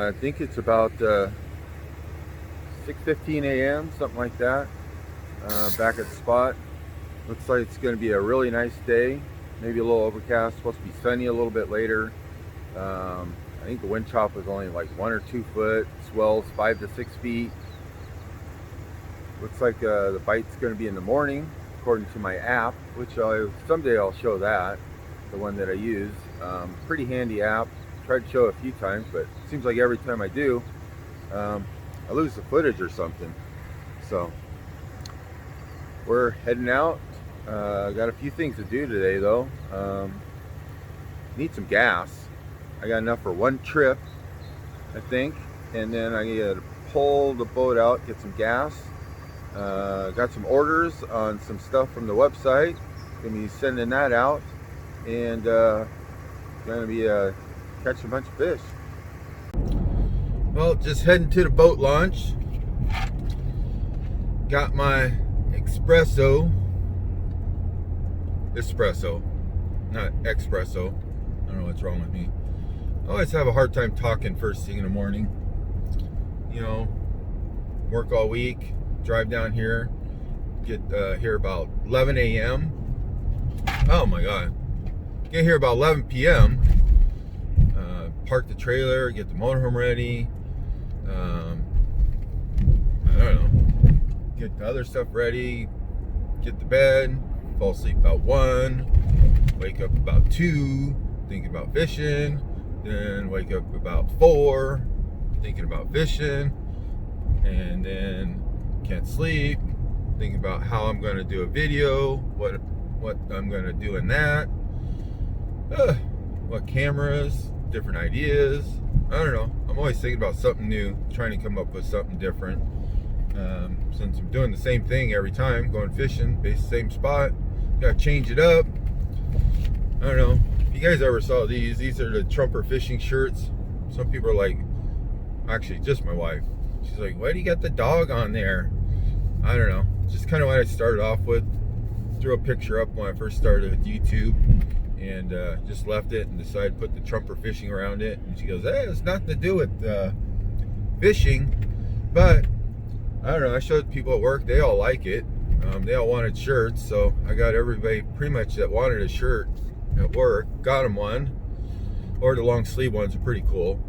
I think it's about 6:15 a.m., something like that. Back at the spot. Looks like it's going to be a really nice day. Maybe a little overcast. Supposed to be sunny a little bit later. I think the wind chop was only like 1 or 2 foot. Swells 5 to 6 feet. Looks like the bite's going to be in the morning, according to my app, which someday I'll show that, the one that I use. Pretty handy app. Tried to show it a few times, but it seems like every time I do, I lose the footage or something. So we're heading out. Got a few things to do today though. Need some gas. I got enough for one trip, I think, and then I gotta pull the boat out, get some gas. Got some orders on some stuff from the website. Gonna be sending that out, and gonna be catching a bunch of fish. Well, just heading to the boat launch. Got my espresso, not espresso. I don't know what's wrong with me. I always have a hard time talking first thing in the morning. You know, work all week, drive down here, get here about 11 a.m. Oh my God. Get here about 11 p.m. Park the trailer, get the motorhome ready. I don't know. Get the other stuff ready, get to bed, fall asleep about 1, wake up about 2, thinking about fishing, then wake up about 4, thinking about fishing, and then can't sleep, thinking about how I'm going to do a video, what I'm going to do in that, what cameras, different ideas. I don't know. I'm always thinking about something new, trying to come up with something different. Since I'm doing the same thing every time, going fishing, the same spot, gotta change it up. I don't know. If you guys ever saw these are the Trumper fishing shirts. Some people are like, actually just my wife, she's like, why do you got the dog on there? I don't know. Just kind of what I started off with. Threw a picture up when I first started with YouTube, and just left it and decided to put the Trumper fishing around it. And she goes, hey, it's nothing to do with fishing, but I don't know. I showed people at work, they all like it. They all wanted shirts, so I got everybody pretty much that wanted a shirt at work, got them one. Or the long sleeve ones are pretty cool.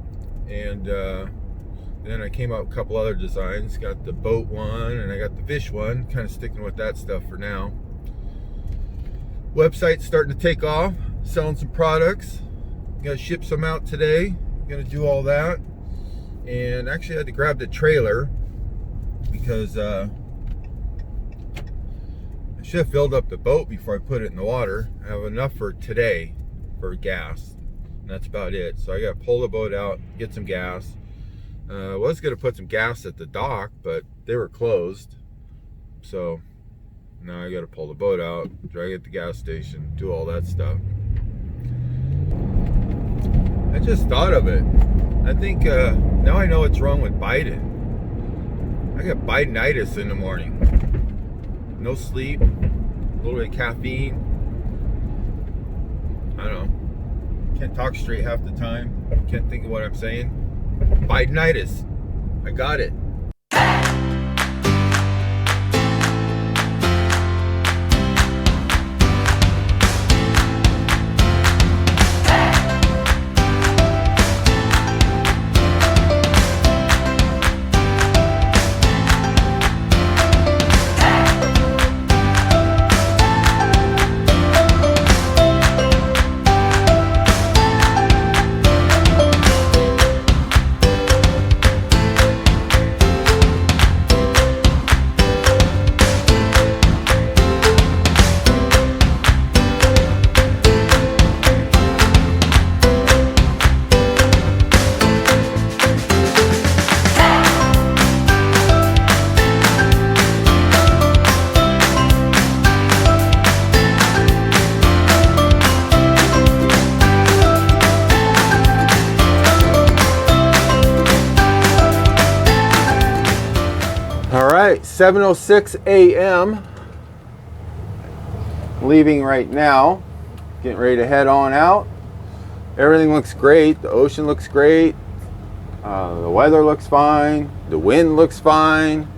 And then I came out with a couple other designs. Got the boat one and I got the fish one. Kind of sticking with that stuff for now. Website's starting to take off. Selling some products. Gotta ship some out today. Gonna do all that. And actually I had to grab the trailer, because I should have filled up the boat before I put it in the water. I have enough for today for gas, and that's about it. So I got to pull the boat out, get some gas. I was going to put some gas at the dock, but they were closed. So now I got to pull the boat out, drag it at the gas station, do all that stuff. I just thought of it. I think now I know what's wrong with Biden. I got Bidenitis in the morning. No sleep, a little bit of caffeine. I don't know. Can't talk straight half the time. Can't think of what I'm saying. Bidenitis. I got it. All right, 7:06 a.m. Leaving right now. Getting ready to head on out. Everything looks great. The ocean looks great. The weather looks fine. The wind looks fine.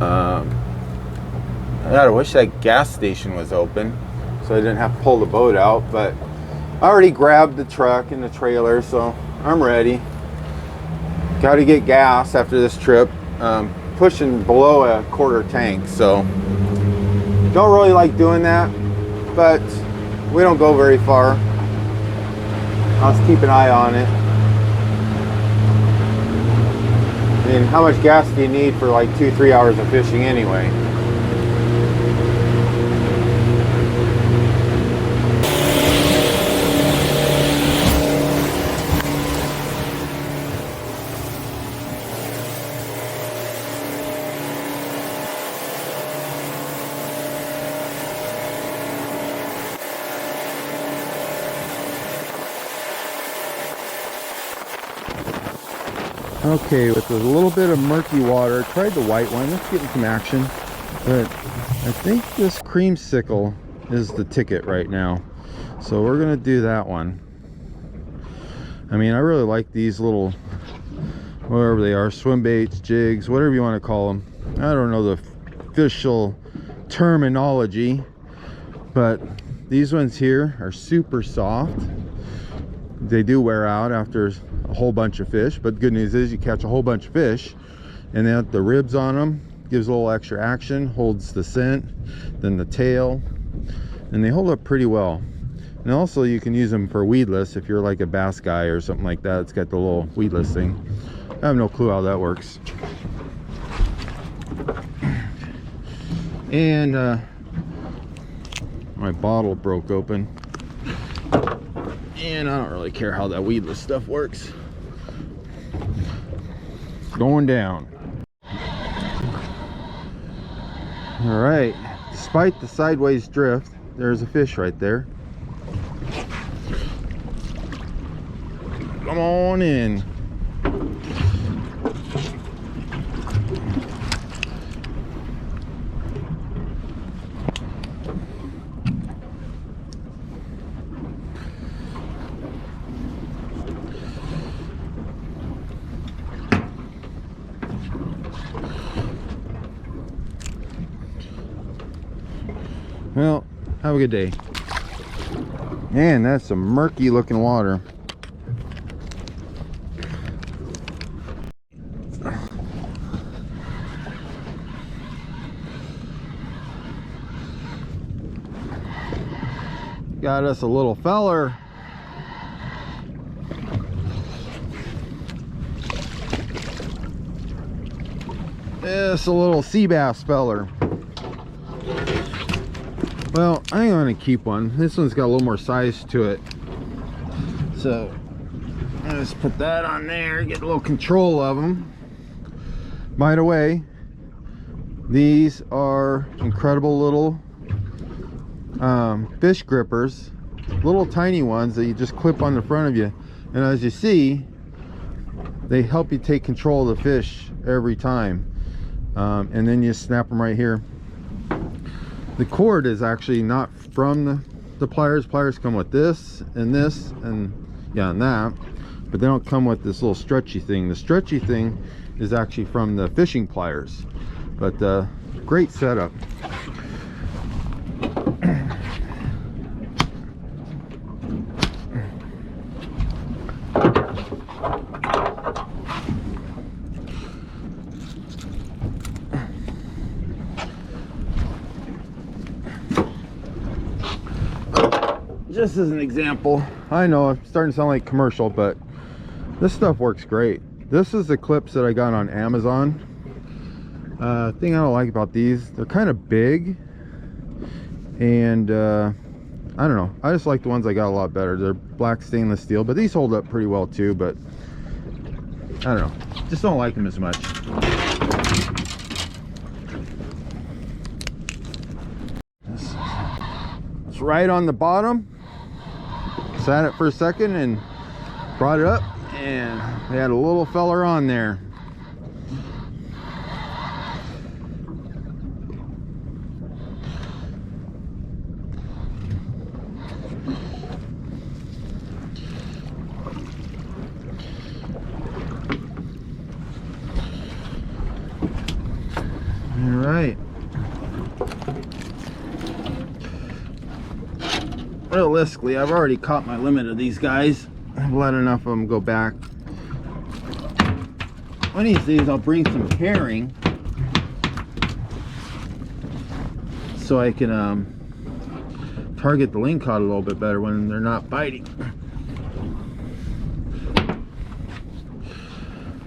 I wish that gas station was open so I didn't have to pull the boat out, but I already grabbed the truck and the trailer, so I'm ready. Got to get gas after this trip. Pushing below a quarter tank, so don't really like doing that, but we don't go very far. I'll just keep an eye on it. I mean, how much gas do you need for like 2-3 hours of fishing anyway? Okay, with a little bit of murky water, tried the white one. Let's get some action. But I think this creamsicle is the ticket right now. So we're going to do that one. I mean, I really like these little, whatever they are, swim baits, jigs, whatever you want to call them. I don't know the official terminology, but these ones here are super soft. They do wear out after a whole bunch of fish, but the good news is you catch a whole bunch of fish, and then the ribs on them gives a little extra action, holds the scent, then the tail, and they hold up pretty well. And also you can use them for weedless if you're like a bass guy or something like that. It's got the little weedless thing. I have no clue how that works. And my bottle broke open, and I don't really care how that weedless stuff works. Going down. All right, despite the sideways drift, there's a fish right there. Come on in. Well, have a good day. Man, that's some murky looking water. Got us a little feller. It's a little sea bass feller. Well, I'm gonna keep one. This one's got a little more size to it, so let's put that on there, get a little control of them. By the way, these are incredible little fish grippers, little tiny ones that you just clip on the front of you, and as you see, they help you take control of the fish every time. And then you snap them right here. The cord is actually not from the pliers. Pliers come with this and yeah, and that, but they don't come with this little stretchy thing. The stretchy thing is actually from the fishing pliers, but great setup. Just as an example, I know I'm starting to sound like commercial, but this stuff works great. This is the clips that I got on Amazon. Thing I don't like about these, they're kind of big, and I don't know, I just like the ones I got a lot better. They're black stainless steel, but these hold up pretty well too, but I don't know, just don't like them as much. It's right on the bottom. Sat it for a second and brought it up, and they had a little feller on there. right. Realistically, I've already caught my limit of these guys. I've let enough of them go back. One of these days I'll bring some herring so I can target the lingcod a little bit better when they're not biting.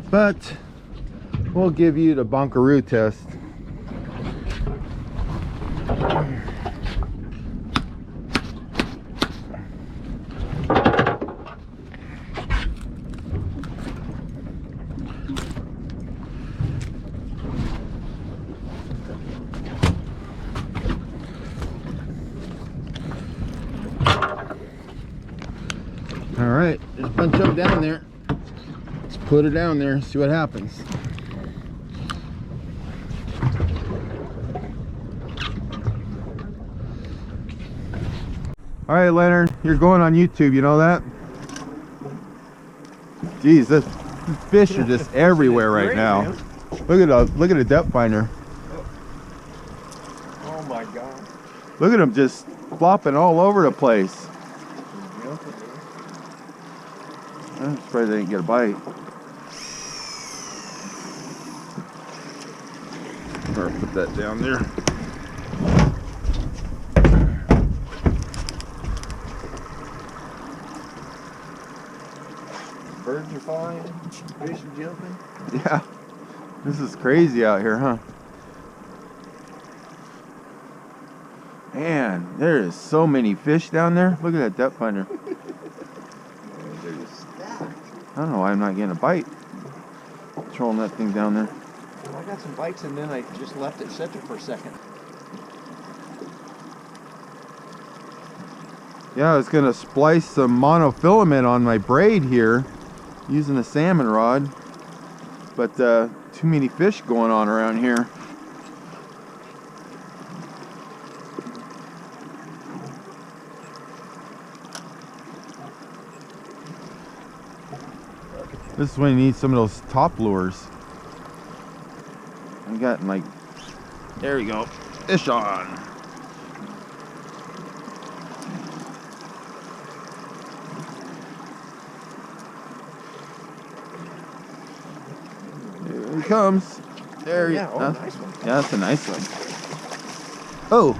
But we'll give you the bunkaroo test. All right, there's a bunch of them down there. Let's put it down there, see what happens. All right, Leonard, you're going on YouTube, you know that? Jeez, these fish are just everywhere right now. Man. Look at a depth finder. Oh my God. Look at them just flopping all over the place. I'm afraid they didn't get a bite. Better put that down there. Birds are flying, fish are jumping. Yeah, this is crazy out here, huh? Man, there is so many fish down there. Look at that depth finder. They're just stacked. I don't know why I'm not getting a bite. Trolling that thing down there. Well, I got some bites and then I just left it set there for a second. Yeah, I was gonna splice some monofilament on my braid here using a salmon rod, but too many fish going on around here. This is when you need some of those top lures. I got like, there we go, fish on. Here he comes. There he is. Yeah, nice one. Yeah, that's a nice one. Oh,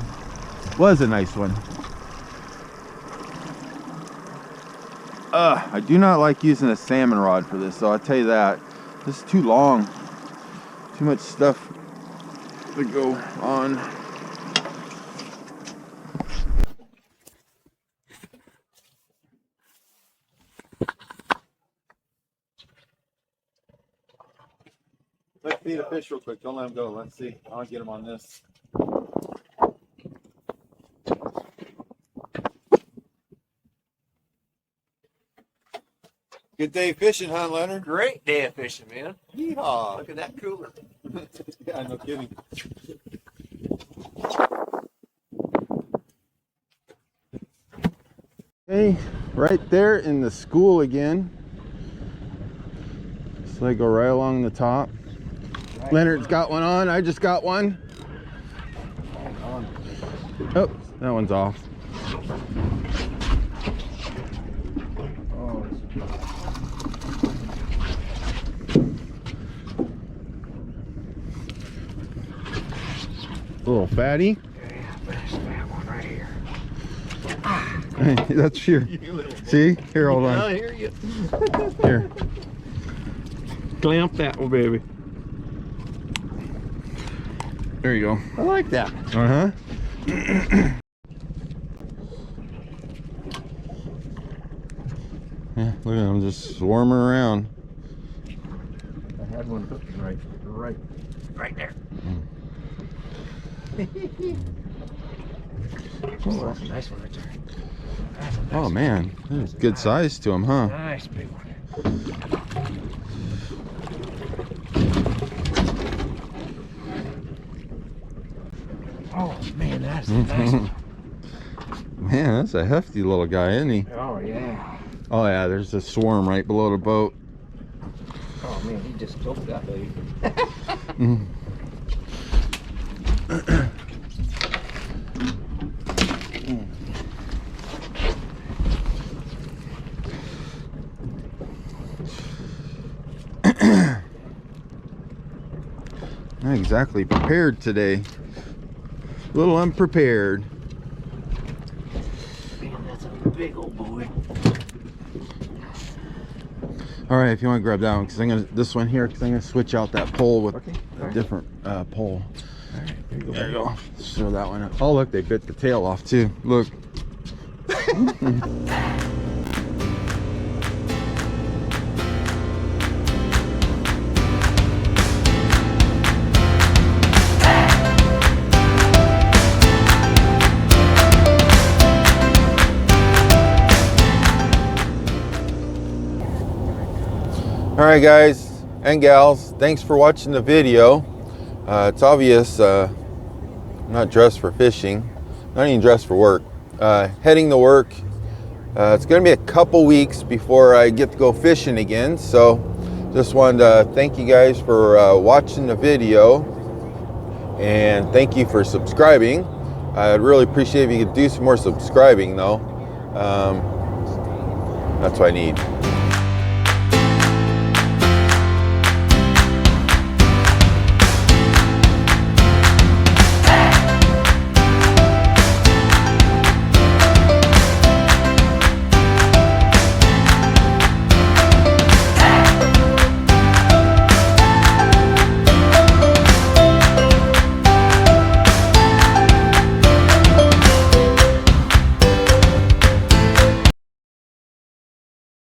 was a nice one. I do not like using a salmon rod for this, so I'll tell you that. This is too long. Too much stuff to go on. Let's feed a fish real quick. Don't let him go. Let's see. I'll get him on this. Good day fishing, huh, Leonard? Great day of fishing, man. Yeehaw. Look at that cooler. Yeah, no kidding. Okay, right there in the school again. So I go right along the top. Right. Leonard's got one on. I just got one. Oh, that one's off. A little fatty. Yeah, there's that one right here. That's your. See? Here, hold on. I hear you. Here. Clamp that one, baby. There you go. I like that. Uh-huh. Yeah, look at them just swarming around. I had one hooking right there. Oh, that's a nice one right there. Oh man, there's good size to them, huh? Nice big one. Oh man, that's a nice one. Man, that's a hefty little guy, isn't he? Oh yeah. Oh yeah, there's a swarm right below the boat. Oh man, he just took that baby. Not exactly prepared today. A little unprepared. Man, that's a big old boy. All right, if you want to grab that one, because I'm gonna this one here, because I'm gonna switch out that pole with a different pole. All right, There you go. Show that one. Oh, look, they bit the tail off too. Look. All right, guys and gals, thanks for watching the video. It's obvious I'm not dressed for fishing, not even dressed for work. Heading to work. It's going to be a couple weeks before I get to go fishing again, so just wanted to thank you guys for watching the video, and thank you for subscribing. I'd really appreciate if you could do some more subscribing though. That's what I need.